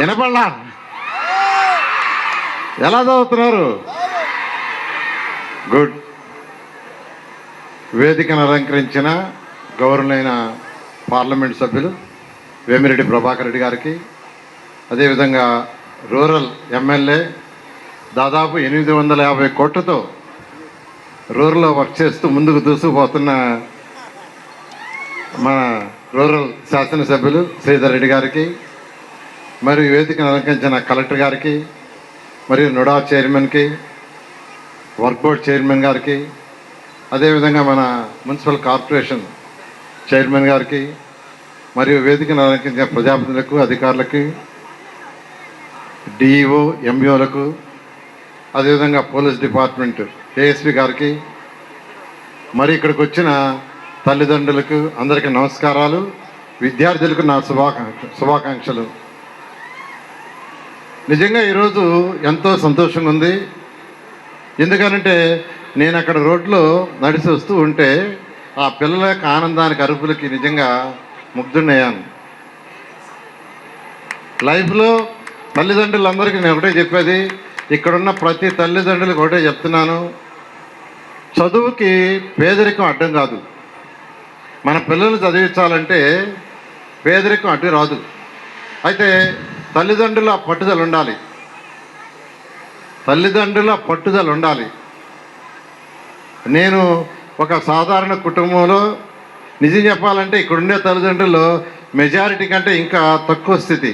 వినపడలా? ఎలా చదువుతున్నారు? గుడ్. వేదికను అలంకరించిన గౌరవనీయులైన పార్లమెంట్ సభ్యులు వేమిరెడ్డి ప్రభాకర్ రెడ్డి గారికి, అదేవిధంగా రూరల్ ఎమ్మెల్యే దాదాపు 850 కోట్లతో రూరల్లో వర్క్ చేస్తూ ముందుకు దూసుకుపోతున్న మన రూరల్ శాసనసభ్యులు శ్రీధర్ రెడ్డి గారికి, మరియు వేదికను అలంకరించిన కలెక్టర్ గారికి, మరియు నుడా చైర్మన్కి, వర్క్ బోర్డ్ చైర్మన్ గారికి, అదేవిధంగా మన మున్సిపల్ కార్పొరేషన్ చైర్మన్ గారికి, మరియు వేదికను అలంకరించిన ప్రజాప్రతినిధులకు, అధికారులకి, డిఈఓ ఎంఈఓలకు, అదేవిధంగా పోలీస్ డిపార్ట్మెంట్ ఏఎస్పీ గారికి, మరి ఇక్కడికి వచ్చిన తల్లిదండ్రులకు అందరికీ నమస్కారాలు. విద్యార్థులకు నా శుభాకాంక్షలు. నిజంగా ఈరోజు ఎంతో సంతోషంగా ఉంది. ఎందుకనంటే నేను అక్కడ రోడ్లో నడిచి వస్తూ ఉంటే ఆ పిల్లల యొక్క ఆనందానికి, అరుపులకి నిజంగా ముగ్ధున్నయ్యాను. లైఫ్లో తల్లిదండ్రులందరికీ నేను ఒకటే చెప్పేది, ఇక్కడున్న ప్రతి తల్లిదండ్రులకు ఒకటే చెప్తున్నాను, చదువుకి పేదరికం అడ్డం కాదు. మన పిల్లలు చదివించాలంటే పేదరికం అడ్డు రాదు. అయితే తల్లిదండ్రుల పట్టుదల ఉండాలి. తల్లిదండ్రుల పట్టుదల ఉండాలి. నేను ఒక సాధారణ కుటుంబంలో నిజం చెప్పాలంటే ఇక్కడుండే తల్లిదండ్రులు మెజారిటీ కంటే ఇంకా తక్కువ స్థితి.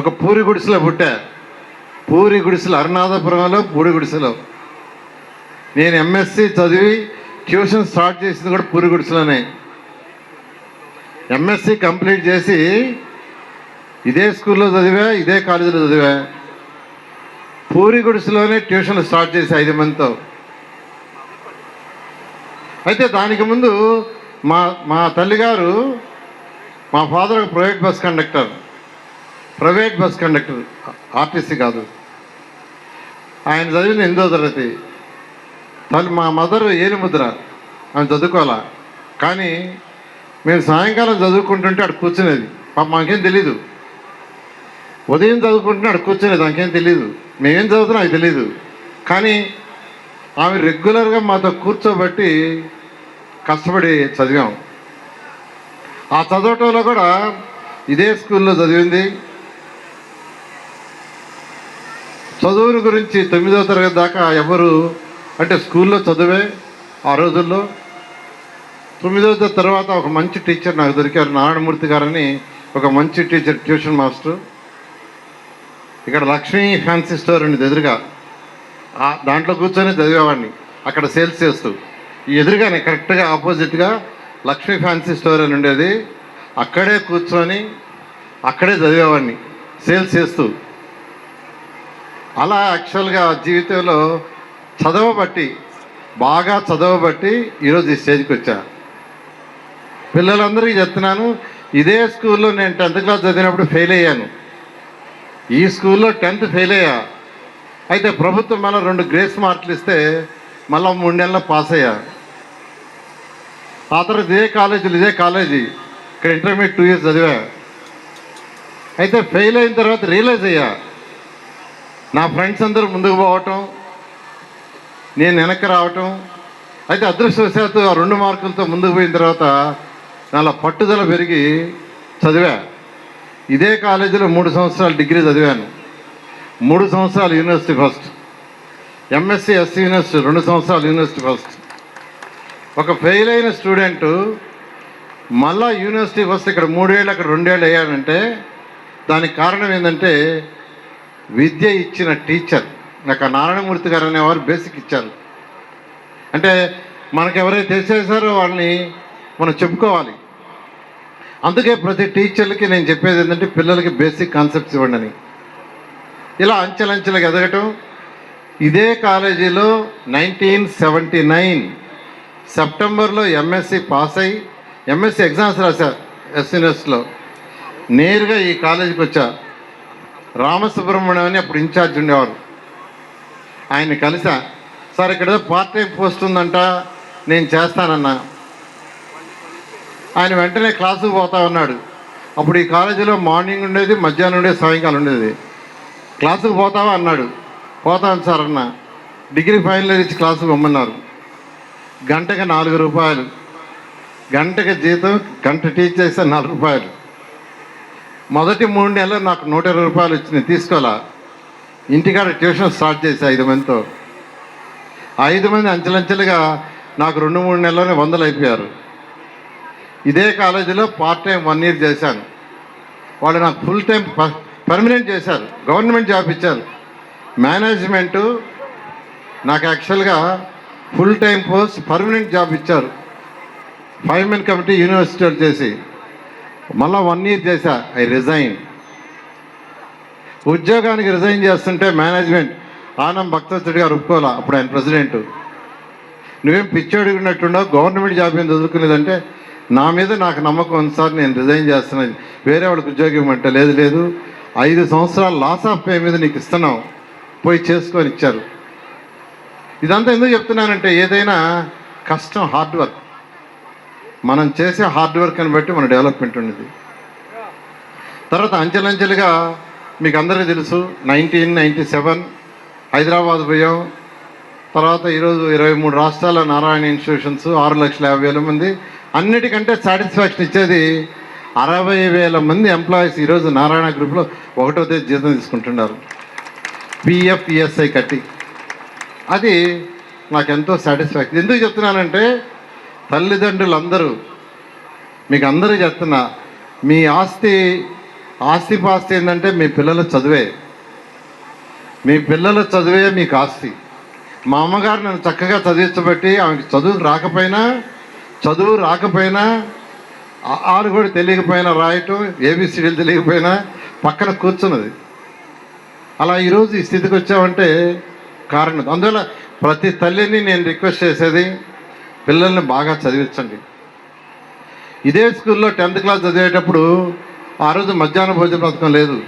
ఒక పూరి గుడిసెలో పుట్టా. పూరి గుడిసెలు, అరుణాధపురంలో పూరి గుడిసెలో. నేను ఎంఎస్సి చదివి ట్యూషన్ స్టార్ట్ చేసింది కూడా పూరి గుడిసెలోనే. ఎంఎస్సి కంప్లీట్ చేసి ఇదే స్కూల్లో చదివా, ఇదే కాలేజీలో చదివా. పూరి గుడిసెలోనే ట్యూషన్ స్టార్ట్ చేసి 5 మందితో. అయితే దానికి ముందు మా తల్లిగారు, మా ఫాదర్ ఒక ప్రైవేట్ బస్ కండక్టర్, ఆర్టీసీ కాదు. ఆయన చదివిన 8వ తరగతి. మా మదర్ ఏలిముద్ర, ఆమె చదువుకోవాలా. కానీ మేము సాయంకాలం చదువుకుంటుంటే అక్కడ కూర్చునేది. మాకేం తెలీదు. ఉదయం చదువుకుంటుంటే అక్కడ కూర్చునేది, నాకేం తెలీదు. మేమేం చదువుతున్నా అది తెలీదు. కానీ ఆమె రెగ్యులర్గా మాతో కూర్చోబట్టి కష్టపడి చదివాం. ఆ చదవటంలో కూడా ఇదే స్కూల్లో చదివింది. చదువుని గురించి 9వ తరగతి దాకా ఎవరు అంటే స్కూల్లో చదివే ఆ రోజుల్లో. 9వ తరగతి తర్వాత ఒక మంచి టీచర్ నాకు దొరికారు, నారాయణమూర్తి గారని. ఒక మంచి టీచర్, ట్యూషన్ మాస్టర్. ఇక్కడ లక్ష్మీ ఫ్యాన్సీ స్టోర్ అండి ఎదురుగా, దాంట్లో కూర్చొని చదివేవాడిని. అక్కడ సేల్స్ చేస్తూ ఈ ఎదురుగానే కరెక్ట్గా ఆపోజిట్గా లక్ష్మీ ఫ్యాన్సీ స్టోర్ అని ఉండేది. అక్కడే కూర్చొని అక్కడే చదివేవాడిని సేల్స్ చేస్తూ. అలా యాక్చువల్గా జీవితంలో బాగా చదవబట్టి ఈరోజు ఈ స్టేజ్కి వచ్చా. పిల్లలందరికీ చెప్తున్నాను, ఇదే స్కూల్లో నేను 10th క్లాస్ చదివినప్పుడు ఫెయిల్ అయ్యాను. ఈ స్కూల్లో 10th ఫెయిల్ అయ్యా. అయితే ప్రభుత్వం మళ్ళీ 2 గ్రేస్ మార్కులు ఇస్తే మళ్ళీ 3 నెలల్లో పాస్ అయ్యా. ఆ తర్వాత ఇదే కాలేజీ ఇక్కడ ఇంటర్మీడియట్ 2 years చదివా. అయితే ఫెయిల్ అయిన తర్వాత రియలైజ్ అయ్యా, నా ఫ్రెండ్స్ అందరూ ముందుకు పోవటం, నేను వెనక్కి రావటం. అయితే అదృష్టవశాత్తు ఆ 2 మార్కులతో ముందుకు పోయిన తర్వాత నాలో పట్టుదల పెరిగి చదివా. ఇదే కాలేజీలో 3 సంవత్సరాలు డిగ్రీ చదివాను. 3 సంవత్సరాలు university first. MSc SC university 2 సంవత్సరాలు యూనివర్సిటీ ఫస్ట్. ఒక ఫెయిల్ అయిన స్టూడెంటు మళ్ళా యూనివర్సిటీ ఫస్ట్ ఇక్కడ 3 ఏళ్ళు అక్కడ 2 ఏళ్ళు అయ్యాడంటే దానికి కారణం ఏంటంటే విద్య ఇచ్చిన టీచర్. నాకు నారాయణమూర్తి గారు అనేవారు బేసిక్ ఇచ్చారు. అంటే మనకు ఎవరైతే చేశారో వాళ్ళని మనం చెప్పుకోవాలి. అందుకే ప్రతి టీచర్లకి నేను చెప్పేది ఏంటంటే పిల్లలకి బేసిక్ కాన్సెప్ట్స్ ఇవ్వండి అని. ఇలా అంచెలంచెలకు ఎదగటం. ఇదే కాలేజీలో 1979 సెప్టెంబర్లో ఎంఎస్సి పాస్ అయ్యి ఎంఎస్సి ఎగ్జామ్స్ రాశా ఎస్ యూనివర్సిటీలో. నేరుగా ఈ కాలేజీకి వచ్చా. రామసుబ్రహ్మణ్యం అని అప్పుడు ఇన్ఛార్జ్ ఉండేవారు. ఆయన్ని కలిసా. సార్ ఇక్కడ పార్ట్ టైం పోస్ట్ ఉందంట, నేను చేస్తానన్నా. ఆయన వెంటనే క్లాసుకు పోతా ఉన్నాడు. అప్పుడు ఈ కాలేజీలో మార్నింగ్ ఉండేది, మధ్యాహ్నం ఉండేది, సాయంకాలం ఉండేది. క్లాసుకు పోతావా అన్నాడు. పోతాను సార్ అన్న. డిగ్రీ ఫైనల్ ఇయర్ ఇచ్చి క్లాసుకు పొమ్మన్నారు. గంటకి 4 రూపాయలు, గంటకి జీతం, గంట టీచ్ చేస్తే 4 రూపాయలు. మొదటి 3 నెలలు నాకు 120 రూపాయలు వచ్చినాయి, తీసుకోవాలా. ఇంటికాడ ట్యూషన్ స్టార్ట్ చేసి 5 మందితో. 5 మంది అంచెలంచెలుగా నాకు 2-3 నెలల్లోనే 100 అయిపోయారు. ఇదే కాలేజీలో పార్ట్ టైం 1 ఇయర్ చేశాను. వాళ్ళు నాకు ఫుల్ టైం పర్మనెంట్ చేశారు, గవర్నమెంట్ జాబ్ ఇచ్చారు. మేనేజ్మెంటు నాకు యాక్చువల్గా full time post permanent job ఇచ్చారు. 5 మెన్ కమిటీ యూనివర్సిటీలు చేసి మళ్ళీ 1 ఇయర్ చేశా. I resign. ఉద్యోగానికి రిజైన్ చేస్తుంటే మేనేజ్మెంట్ ఆనం భక్తవత్సడి గారు ఒప్పుకోవాలా. అప్పుడు ఆయన ప్రెసిడెంట్. నువ్వేం పిచ్చి అడుగున్నట్టున్నావు, గవర్నమెంట్ జాబ్ ఏం చదువుకునేదంటే, నా మీద నాకు నమ్మకం ఉంది సార్, నేను రిజైన్ చేస్తున్నాను, వేరే వాళ్ళకి ఉద్యోగం ఇవ్వమంటే, లేదు లేదు 5 సంవత్సరాలు లాస్ ఆఫ్ పే మీద నీకు ఇస్తున్నాం, పోయి చేసుకొని ఇచ్చారు. ఇదంతా ఎందుకు చెప్తున్నానంటే, ఏదైనా కష్టం, హార్డ్ వర్క్, మనం చేసే హార్డ్ వర్క్ని బట్టి మన డెవలప్మెంట్ ఉండేది. తర్వాత అంచెలంచెలుగా మీకు అందరికీ తెలుసు, 1997 హైదరాబాద్ పోయాం. తర్వాత ఈరోజు 23 రాష్ట్రాల నారాయణ ఇన్స్టిట్యూషన్స్, 6,50,000 మంది. అన్నిటికంటే సాటిస్ఫాక్షన్ ఇచ్చేది 60,000 మంది ఎంప్లాయీస్ ఈరోజు నారాయణ గ్రూప్లో 1వ తేదీ జీతం తీసుకుంటున్నారు, పిఎఫ్ ఈఎస్ఐ కట్టి. అది నాకు ఎంతో సాటిస్ఫాక్షన్. ఎందుకు చెప్తున్నానంటే, తల్లిదండ్రులందరూ మీకు అందరూ చెప్తున్నా, మీ ఆస్తిపాస్తి ఏంటంటే మీ పిల్లల చదువే. మీ పిల్లల చదువే మీకు ఆస్తి. మా అమ్మగారు నన్ను చక్కగా చదివించబట్టి, ఆమెకి చదువు రాకపోయినా ఆరు కూడా తెలియకపోయినా, రాయటం ఏబిసిడీలు తెలియకపోయినా పక్కన కూర్చున్నది. అలా ఈరోజు ఈ స్థితికి వచ్చామంటే కారణం. అందువల్ల ప్రతి తల్లిని నేను రిక్వెస్ట్ చేసేది, పిల్లల్ని బాగా చదివించండి. ఇదే స్కూల్లో 10th క్లాస్ చదివేటప్పుడు ఆ రోజు మధ్యాహ్న భోజన పథకం లేదు,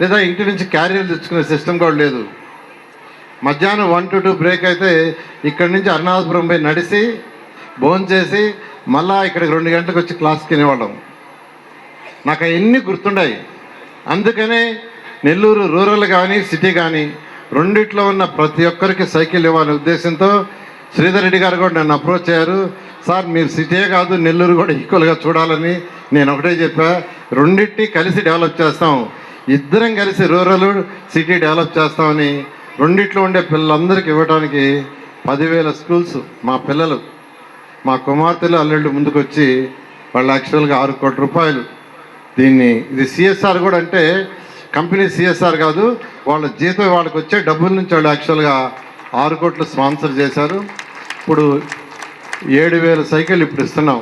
లేదా ఇంటి నుంచి క్యారియర్లు తెచ్చుకునే సిస్టమ్ కూడా లేదు. మధ్యాహ్నం 1 to 2 బ్రేక్ అయితే ఇక్కడి నుంచి అరుణాచపురం పోయి నడిచి భోంచేసి మళ్ళా ఇక్కడికి 2 గంటలకు వచ్చి క్లాస్కి వినేవాళ్ళం. నాకు అవన్నీ గుర్తుండాయి. అందుకనే నెల్లూరు రూరల్ కానీ సిటీ కానీ రెండిట్లో ఉన్న ప్రతి ఒక్కరికి సైకిల్ ఇవ్వాలనే ఉద్దేశంతో శ్రీధర్ రెడ్డి గారు కూడా నన్ను అప్రోచ్ అయ్యారు. సార్ మీరు సిటీ కాదు నెల్లూరు కూడా ఈక్వల్గా చూడాలని నేను ఒకటే చెప్పా. రెండింటినీ కలిసి డెవలప్ చేస్తాం, ఇద్దరం కలిసి రూరల్ సిటీ డెవలప్ చేస్తామని రెండిట్లో ఉండే పిల్లలందరికీ ఇవ్వడానికి 10,000 స్కూల్స్ మా పిల్లలు, మా కుమార్తెలు, అల్లుళ్ళు ముందుకు వచ్చి వాళ్ళు యాక్చువల్గా 6 కోట్ల రూపాయలు ఇది సిఎస్ఆర్ కూడా, అంటే కంపెనీ సిఎస్ఆర్ కాదు, వాళ్ళ జీతం వాళ్ళకి వచ్చే డబ్బుల నుంచి వాళ్ళు యాక్చువల్గా 6 కోట్లు స్పాన్సర్ చేశారు. ఇప్పుడు 7,000 సైకిళ్ళు ఇప్పుడు ఇస్తున్నాం.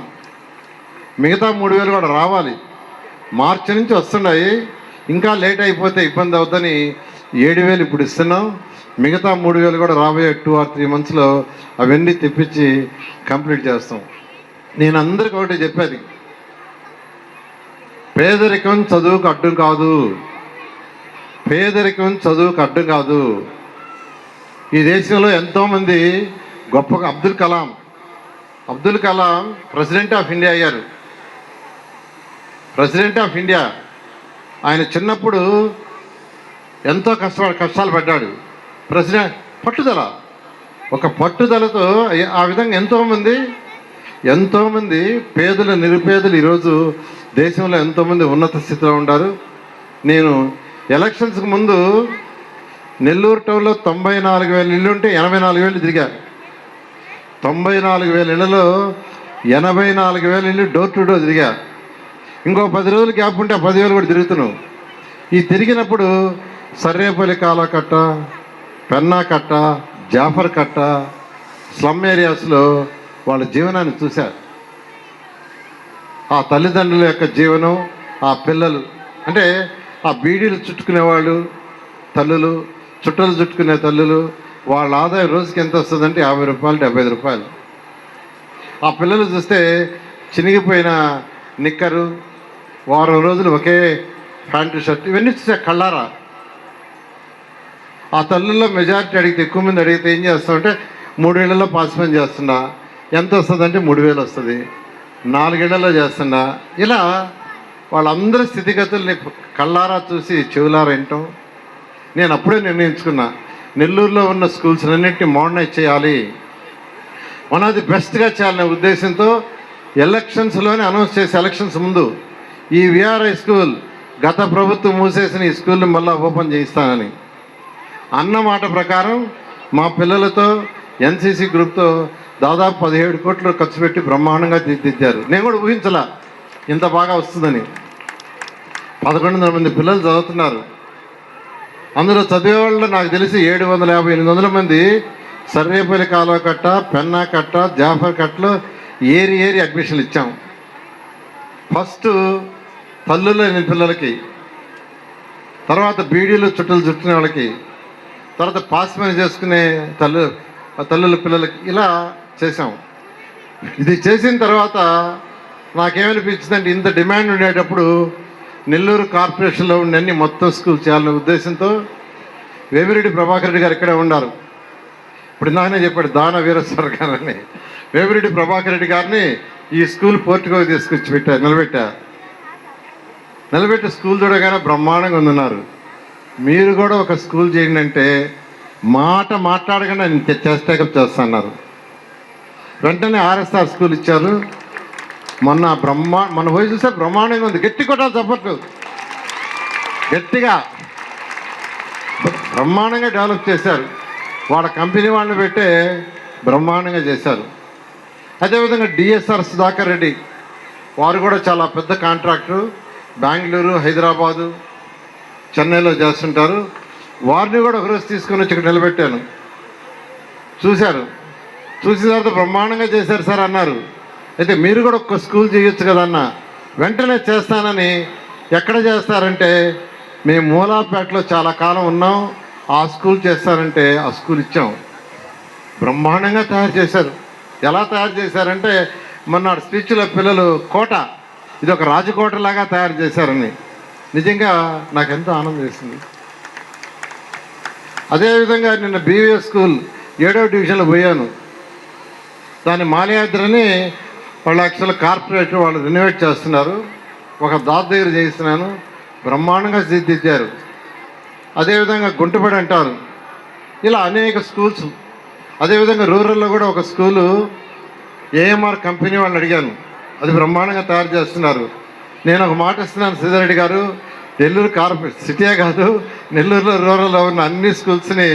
మిగతా 3,000 కూడా రావాలి, మార్చి నుంచి వస్తున్నాయి. ఇంకా లేట్ అయిపోతే ఇబ్బంది అవుతుందని 7,000 ఇప్పుడు ఇస్తున్నాం. మిగతా 3,000 కూడా రాబోయే 2 or 3 monthsలో అవన్నీ తెప్పించి కంప్లీట్ చేస్తాం. నేను అందరికీ ఒకటి చెప్పేది, పేదరికం చదువుకు అడ్డం కాదు, పేదరికం చదువుకు అడ్డం కాదు. ఈ దేశంలో ఎంతోమంది గొప్పగా Abdul Kalam president of India అయ్యారు. ప్రెసిడెంట్ ఆఫ్ ఇండియా ఆయన చిన్నప్పుడు ఎంతో కష్టాలు పడ్డాడు. ప్రెసిడెంట్ ఒక పట్టుదలతో ఆ విధంగా ఎంతోమంది పేదలు, నిరుపేదలు ఈరోజు దేశంలో ఎంతోమంది ఉన్నత స్థితిలో ఉన్నారు. నేను ఎలక్షన్స్కి ముందు నెల్లూరు టౌన్లో 94,000 ఇళ్ళు ఉంటే 84,000 తిరిగా. 94,000 ఇళ్లలో 84,000 ఇళ్ళు డోర్ టు డోర్ తిరిగా. ఇంకో 10 రోజులు గ్యాప్ ఉంటే 10,000 కూడా తిరుగుతున్నావు. ఈ తిరిగినప్పుడు సర్రేపల్లి కాలకట్ట, పెన్నా కట్ట, జాఫర్ కట్ట, స్లమ్ ఏరియాస్లో వాళ్ళ జీవనాన్ని చూశారు. ఆ తల్లిదండ్రుల యొక్క జీవనం, ఆ పిల్లలు, అంటే ఆ బీడీలు చుట్టుకునేవాళ్ళు తల్లులు, చుట్టలు చుట్టుకునే తల్లులు, వాళ్ళ ఆదాయం రోజుకి ఎంత వస్తుందంటే 50 రూపాయలు, 75 రూపాయలు. ఆ పిల్లలు చూస్తే చినిగిపోయిన నిక్కరు, వారం రోజులు ఒకే ప్యాంటు షర్ట్, ఇవన్నీ చూసే కళ్ళారా. ఆ తల్లుల్లో మెజారిటీ అడిగితే, ఎక్కువ మంది అడిగితే ఏం చేస్తామంటే 3 ఏళ్లలో పాస్ పని చేస్తున్నా, ఎంత వస్తుందంటే 3,000 వస్తుంది, 4 ఏళ్లలో చేస్తున్నా. ఇలా వాళ్ళందరి స్థితిగతుల్ని కళ్ళారా చూసి చెవులారా వింటాం. నేను అప్పుడే నిర్ణయించుకున్నా, నెల్లూరులో ఉన్న స్కూల్స్ అన్నింటినీ మోడర్నైజ్ చేయాలి, వన్ ఆఫ్ ది బెస్ట్గా చేయాలనే ఉద్దేశంతో ఎలక్షన్స్లోనే అనౌన్స్ చేసి ఎలక్షన్స్ ముందు ఈ విఆర్ఐ స్కూల్ గత ప్రభుత్వం మూసేసిన ఈ స్కూల్ని మళ్ళీ ఓపెన్ చేయిస్తానని అన్న మాట ప్రకారం మా పిల్లలతో ఎన్సీసీ గ్రూప్తో దాదాపు 17 కోట్లు ఖర్చు పెట్టి బ్రహ్మాండంగా తీర్చిదిద్దారు. నేను కూడా ఊహించలా ఇంత బాగా వస్తుందని. 1100 మంది పిల్లలు చదువుతున్నారు. అందులో చదివేవాళ్ళు నాకు తెలిసి 750-800 మంది సర్వేపల్లి కాలువ కట్ట, పెన్నా కట్ట, జాఫర్ కట్టలో ఏరి అడ్మిషన్లు ఇచ్చాం. ఫస్ట్ తల్లులు లేని పిల్లలకి, తర్వాత బీడీలు చుట్టిన వాళ్ళకి, తర్వాత పాస్మని చేసుకునే తల్లుల పిల్లలకి ఇలా చేసాం. ఇది చేసిన తర్వాత నాకేమనిపించిందంటే, ఇంత డిమాండ్ ఉండేటప్పుడు నెల్లూరు కార్పొరేషన్లో ఉండే అన్ని మొత్తం స్కూల్ చేయాలనే ఉద్దేశంతో వేమిరెడ్డి ప్రభాకర్ రెడ్డి గారు ఇక్కడే ఉన్నారు. ఇప్పుడు ఇందాకనే చెప్పాడు దాన వీరేశ్వర గారని. వేమిరెడ్డి ప్రభాకర్ రెడ్డి గారిని ఈ స్కూల్ పోర్టుకో తీసుకొచ్చి నిలబెట్టి స్కూల్ చూడగానే బ్రహ్మాండంగా ఉందన్నారు. మీరు కూడా ఒక స్కూల్ చేయండి అంటే మాట్లాడగానే నేను టేకప్ చేస్తున్నారు. వెంటనే ఆర్ఎస్ఆర్ స్కూల్ ఇచ్చారు. మన పోయి చూస్తే బ్రహ్మాండంగా ఉంది. గట్టి కొట్టాలి చప్పట్లు, గట్టిగా బ్రహ్మాండంగా డెవలప్ చేశారు. వాళ్ళ కంపెనీ వాళ్ళని పెట్టే బ్రహ్మాండంగా చేశారు. అదేవిధంగా డిఎస్ఆర్ సుధాకర్ రెడ్డి వారు కూడా చాలా పెద్ద కాంట్రాక్టరు, బెంగళూరు, హైదరాబాదు, చెన్నైలో చేస్తుంటారు. వారిని కూడా ఒకరోజు తీసుకొని వచ్చి ఇక్కడ నిలబెట్టాను. చూసిన తర్వాత బ్రహ్మాండంగా చేశారు సార్ అన్నారు. అయితే మీరు కూడా ఒక స్కూల్ చేయొచ్చు కదన్న. వెంటనే చేస్తానని. ఎక్కడ చేస్తారంటే, మేము మూలాపేటలో చాలా కాలం ఉన్నాం, ఆ స్కూల్ చేస్తారంటే ఆ స్కూల్ ఇచ్చాం. బ్రహ్మాండంగా తయారు చేశారు. ఎలా తయారు చేశారంటే, మొన్న స్పీచ్లో పిల్లలు కోట, ఇది ఒక రాజకోటలాగా తయారు చేశారని నిజంగా నాకు ఎంతో ఆనందం వేసింది. అదేవిధంగా నిన్న బీవీఎస్ స్కూల్ 7వ డివిజన్లో పోయాను. దాన్ని మాల్యాద్రని వాళ్ళు యాక్చువల్ కార్పొరేటర్ వాళ్ళు రెనోవేట్ చేస్తున్నారు. ఒక దాత దగ్గర చేయిస్తున్నాను. బ్రహ్మాండంగా తీర్చిదిద్దారు. అదేవిధంగా గుంటపడి అంటారు. ఇలా అనేక స్కూల్స్. అదేవిధంగా రూరల్లో కూడా ఒక స్కూలు ఏఎంఆర్ కంపెనీ వాళ్ళని అడిగాను, అది బ్రహ్మాండంగా తయారు చేస్తున్నారు. నేను ఒక మాట ఇస్తున్నాను శ్రీధర్ గారు, నెల్లూరు కార్పొరేట్ సిటీయే కాదు, నెల్లూరులో రూరల్లో ఉన్న అన్ని స్కూల్స్ని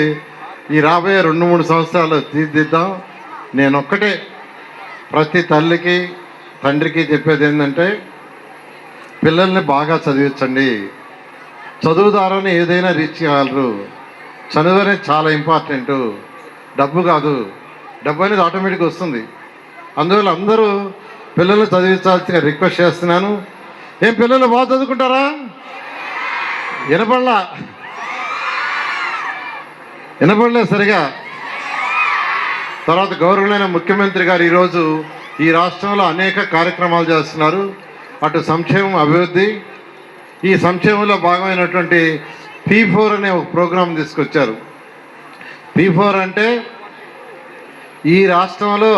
ఈ రాబోయే 2-3 సంవత్సరాలు తీర్చిదిద్దాం. నేను ఒక్కటే ప్రతి తల్లికి తండ్రికి చెప్పేది ఏంటంటే, పిల్లల్ని బాగా చదివించండి. చదువు ద్వారానే ఏదైనా రీచ్ చేయగలరు. చదువు అనేది చాలా ఇంపార్టెంటు, డబ్బు కాదు. డబ్బు అనేది ఆటోమేటిక్గా వస్తుంది. అందువల్ల అందరూ పిల్లల్ని చదివించాల్సిన రిక్వెస్ట్ చేస్తున్నాను. ఏం పిల్లలు బాగా చదువుకుంటారా? వినపడలే సరిగా. తర్వాత గౌరవమైన ముఖ్యమంత్రి గారు ఈరోజు ఈ రాష్ట్రంలో అనేక కార్యక్రమాలు చేస్తున్నారు. అటు సంక్షేమం, అభివృద్ధి. ఈ సంక్షేమంలో భాగమైనటువంటి P4 అనే ఒక ప్రోగ్రాం తీసుకొచ్చారు. P4 అంటే ఈ రాష్ట్రంలో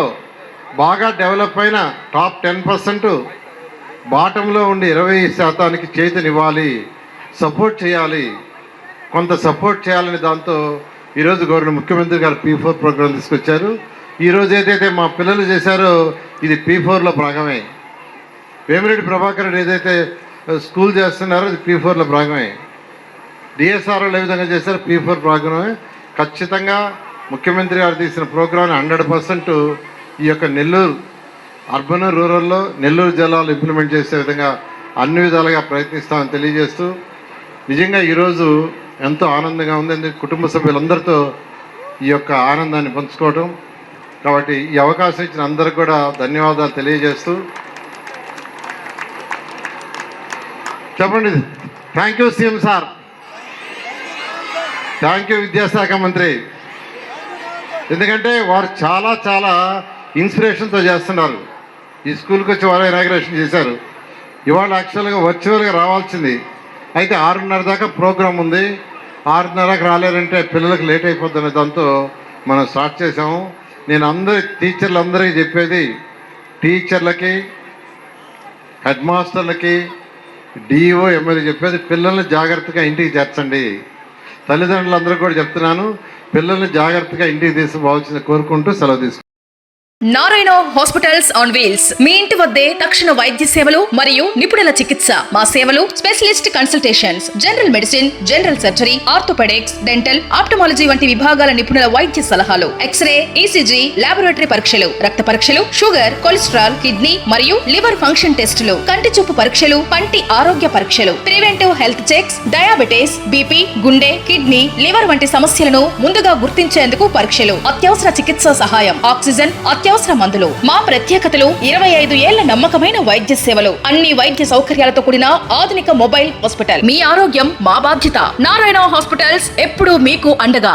బాగా డెవలప్ అయిన టాప్ 10%, బాటంలో ఉండి 20% చేతినివ్వాలి, సపోర్ట్ చేయాలి, కొంత సపోర్ట్ చేయాలని దాంతో ఈరోజు గవర్నర్ ముఖ్యమంత్రి గారు P4 ప్రోగ్రాం తీసుకొచ్చారు. ఈరోజు ఏదైతే మా పిల్లలు చేశారో ఇది P4లో భాగమే. వేమిరెడ్డి ప్రభాకర్ రెడ్డి ఏదైతే స్కూల్ చేస్తున్నారో అది P4లో భాగమే. డిఎస్ఆర్ఓలు ఏ విధంగా చేశారో P4 భాగమే. ఖచ్చితంగా ముఖ్యమంత్రి గారు తీసిన ప్రోగ్రాంని 100% ఈ యొక్క నెల్లూరు అర్బన్, రూరల్లో నెల్లూరు జిల్లాలో ఇంప్లిమెంట్ చేసే విధంగా అన్ని విధాలుగా ప్రయత్నిస్తామని తెలియజేస్తూ, నిజంగా ఈరోజు ఎంతో ఆనందంగా ఉంది. కుటుంబ సభ్యులందరితో ఈ యొక్క ఆనందాన్ని పంచుకోవడం. కాబట్టి ఈ అవకాశం ఇచ్చిన అందరికి కూడా ధన్యవాదాలు తెలియజేస్తూ, చెప్పండి. Thank you CM sir, thank you విద్యాశాఖ మంత్రి. ఎందుకంటే వారు చాలా చాలా ఇన్స్పిరేషన్తో చేస్తున్నారు. ఈ స్కూల్కి వచ్చి వారు ఇనాగ్రేషన్ చేశారు. ఇవాళ యాక్చువల్గా వర్చువల్గా రావాల్సింది, అయితే 6:30 దాకా ప్రోగ్రాం ఉంది. 6:30కి రాలేరంటే పిల్లలకు లేట్ అయిపోతుంది. దాంతో మనం స్టార్ట్ చేసాము. నేను టీచర్లందరికీ చెప్పేది, టీచర్లకి హెడ్ మాస్టర్లకి, డిఈఓ, ఎమ్మెల్యే చెప్పేది పిల్లల్ని జాగ్రత్తగా ఇంటికి చేర్చండి. తల్లిదండ్రులందరూ కూడా చెప్తున్నాను, పిల్లల్ని జాగ్రత్తగా ఇంటికి తీసుకోవాల్సింది కోరుకుంటూ సెలవు తీసుకుంటాను. నారాయణ హాస్పిటల్స్ ఆన్ వీల్స్ మీ ఇంటి వద్దే తక్షణ వైద్య సేవలు మరియు నిపుణుల చికిత్స. మా సేవలు specialist consultations, general medicine, general surgery, orthopaedics, dental, ophthalmology వంటి విభాగాల నిపుణుల వైద్య సలహాలు, ఎక్స్రే, ఈసీజీ, లాబొరేటరీ పరీక్షలు, రక్త పరీక్షలు, షుగర్, కొలెస్ట్రాల్, కిడ్నీ మరియు లివర్ ఫంక్షన్ టెస్టులు, కంటి చూపు పరీక్షలు, పంటి ఆరోగ్య పరీక్షలు, preventive health checks, diabetes, BP, గుండె, కిడ్నీ, లివర్ వంటి సమస్యలను ముందుగా గుర్తించేందుకు పరీక్షలు, అత్యవసర చికిత్స సహాయం, ఆక్సిజన్, అత్యవసర మందులు. మా ప్రత్యేకతలు 25 ఏళ్ల నమ్మకమైన వైద్య సేవలు, అన్ని వైద్య సౌకర్యాలతో కూడిన ఆధునిక మొబైల్ హాస్పిటల్. మీ ఆరోగ్యం మా బాధ్యత. నారాయణ హాస్పిటల్స్ ఎప్పుడూ మీకు అండగా.